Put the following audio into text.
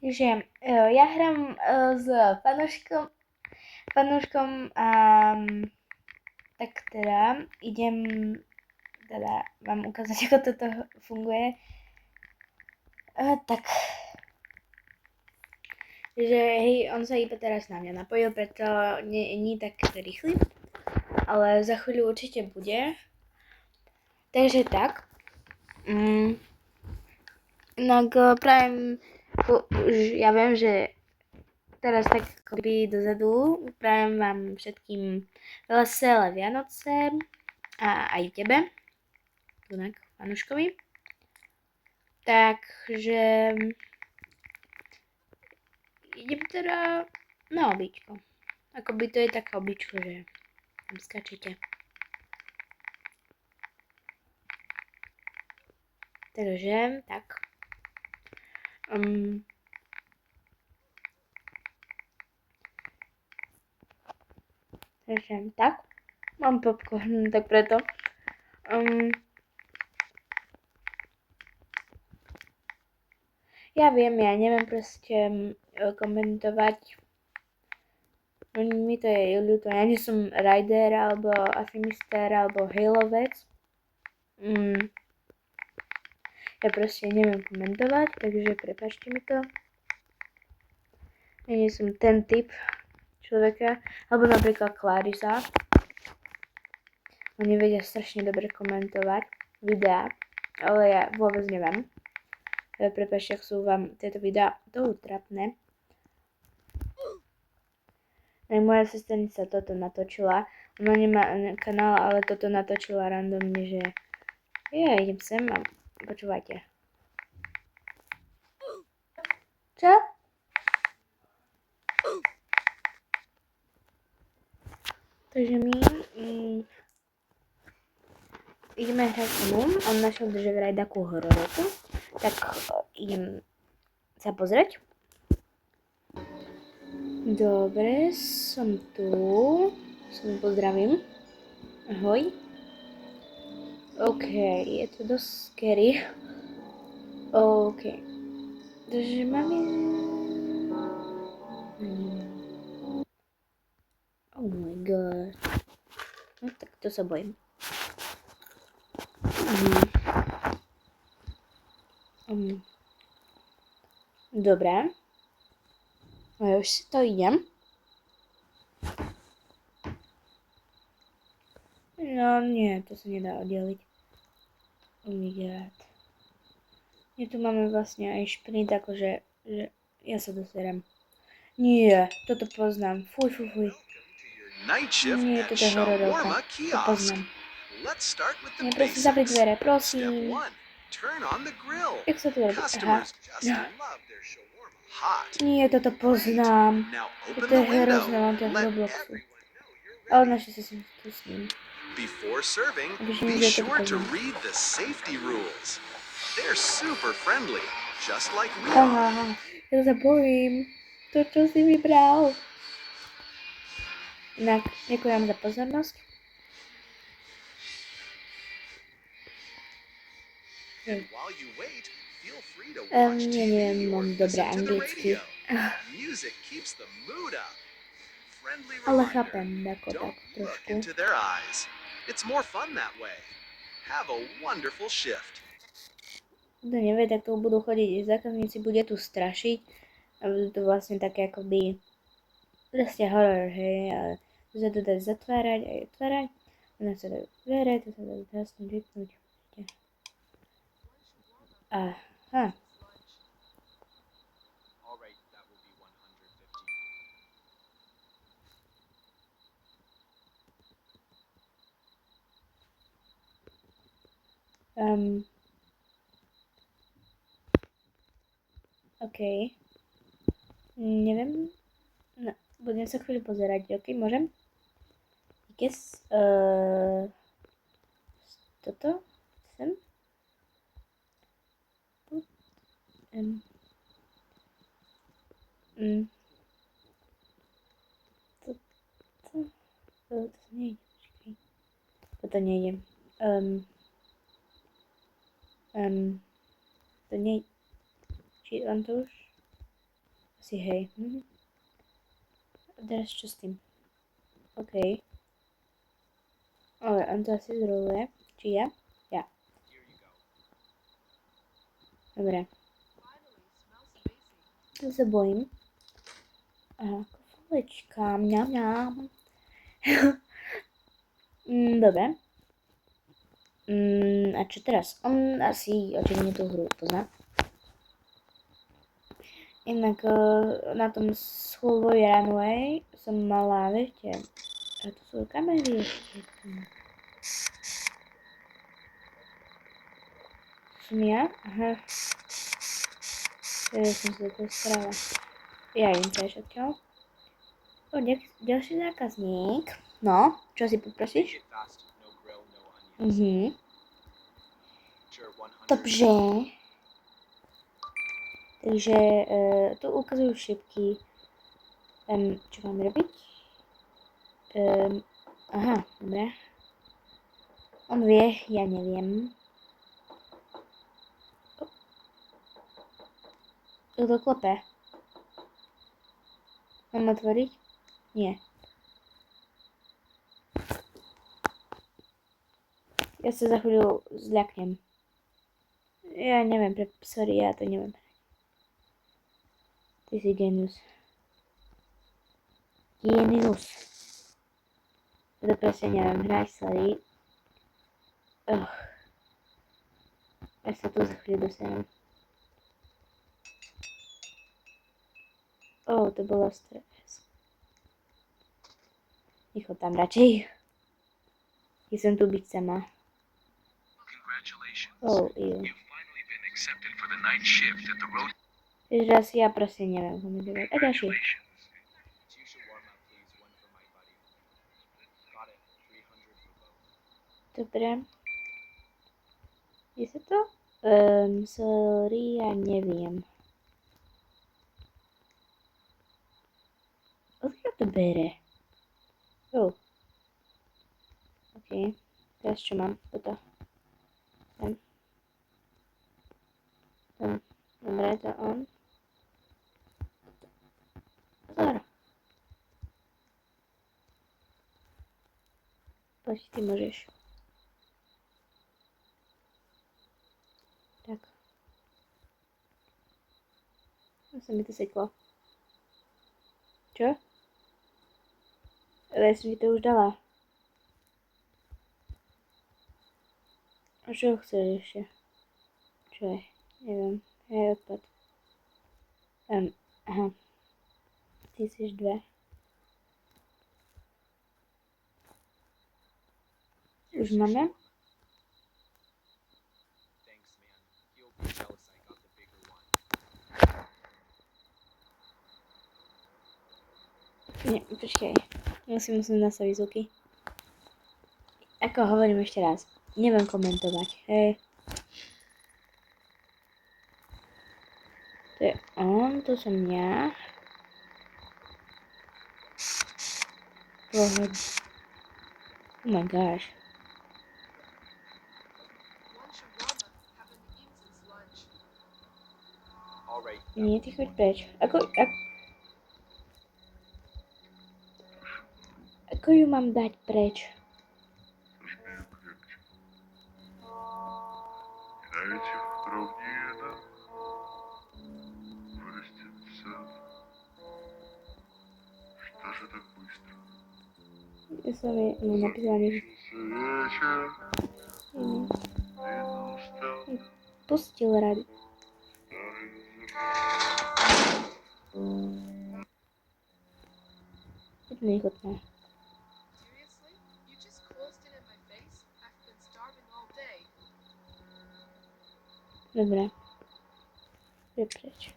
že ja hrám s fanúškom a tak teda idem teda vám ukázať, ako toto funguje. Tak, že hej, on sa iba teraz na mňa napojil, preto nie tak rýchly, ale za chvíľu určite bude. Takže tak. Prajem, ja viem, že teraz tak akoby dozadu prajem vám všetkým veselé Vianoce a aj tebe, Dunak Vanuškovi. Takže idem teda na običko. Akoby to je také običko, že tam skačete. Takže tak. Takže tak. Mám popcorn, tak preto. Ja viem, ja neviem proste komentovať. Mi to je ľúto, ja nie som rider, alebo afinister, alebo hailovec. Ja proste neviem komentovať, takže prepáčte mi to. Ja nie som ten typ človeka, alebo napríklad Clarisa. Oni vedia strašne dobre komentovať videá, ale ja vôbec neviem. Prepáčte, ak sú vám tieto videá to utrapné. Aj moja sesternica toto natočila. Ona nemá kanál, ale toto natočila randomne, že ja idem sem a počúvajte. Čo? Takže my ideme hrať tomu. On našiel, že vraj takú hororovku. Tak idem sa pozrieť. Dobre, som tu. Pozdravím. Ahoj. OK, je to dosť scary. OK. Takže máme... Oh my god. No tak to sa bojím. Dobre. A ja už si to idem. No nie, to sa nedá oddeliť. Oh my god. My tu máme vlastne aj šprint, akože že ja sa doserem. Nie, toto poznám. Fuj. Nie, toto je hororovka. To poznám. Nie, prosím, zavri dvere, prosím. Jak sa to robí? Aha. Nie, toto poznám. Toto je hrozné, mám to v Robloxu. Ale našli si to s ním. Before serving, be sure to read the safety rules. They're super friendly, just like we are. Aha, ja sa bojím. To, čo si vybral. Inak, ďakujem za pozornosť. While you wait, feel free to watch TV or listen to the radio. Music keeps the mood up. Friendly reminder, don't look into their eyes. It's more fun that way. Have a wonderful shift. Kto nevie, tak tu budú chodiť zákazníci, bude tu strašiť. A budú to vlastne také akoby proste horor, hej, ale tu sa to dá zatvárať a otvárať. Ono sa dajú dvere, tu sa dá zasnúť, vypnúť. Aha. OK. Neviem. No, budem sa chvíľu pozerať, OK, môžem? Yes. Toto? Sem? To nejde, počkej. Toto nejde. To nejde. Či on to už? Asi hej. A teraz čo s tým? OK. Ale on to asi zroluje. Či ja? Ja. Dobre. To sa bojím. Aha, kofolečka. Mňam, mňam. Dobre. A čo teraz? On asi očividne tú hru pozná. Inak na tom Schoolboy Runway som mala, viete, a to sú kamery ešte. Som ja? Aha. Ja som sa to starala. Ja idem sa ešte odtiaľ. O, ďalší zákazník. No, čo si poprosíš? Dobře. Takže tu ukazujú šipky. Čo mám robiť? Aha, dobre. On vie, ja neviem. Kto klope? Mám otvoriť? Nie. Ja sa za chvíľu zľaknem. Ja neviem, sorry, ja to neviem. Ty si genius. Genius. To proste neviem hrať, sorry. Ja sa tu za chvíľu dostanem. To bolo stres. Nechod tam radšej. Ja som tu byť sama. Takže asi ja proste neviem komentovať. A ďalšie. Dobre. Je sa to? Sorry, ja neviem. Odkiaľ to bere? OK. Teraz čo mám? Toto. Tam. Dobre, to on. Pozor. Poď, ty môžeš. Tak. Sa mi to seklo. Čo? Ale ja som ti to už dala. A čo chceš ešte? Čo je? Neviem. Hej, odpad. Aha. 1002. Už máme? Nie, počkaj. Musím nastaviť zvuky. Ako hovorím ešte raz. Neviem komentovať, hej. To je on, to som ja. Pohod. Oh my gosh. Nie, ty choď preč. Ako ju mám dať preč? Знаете, ровнее вырастет сад. Что же так быстро? Ja som jej napísala niečo. Вечер, видно устал. Pustil rady. Je to nechutné. Dobre. Je preč.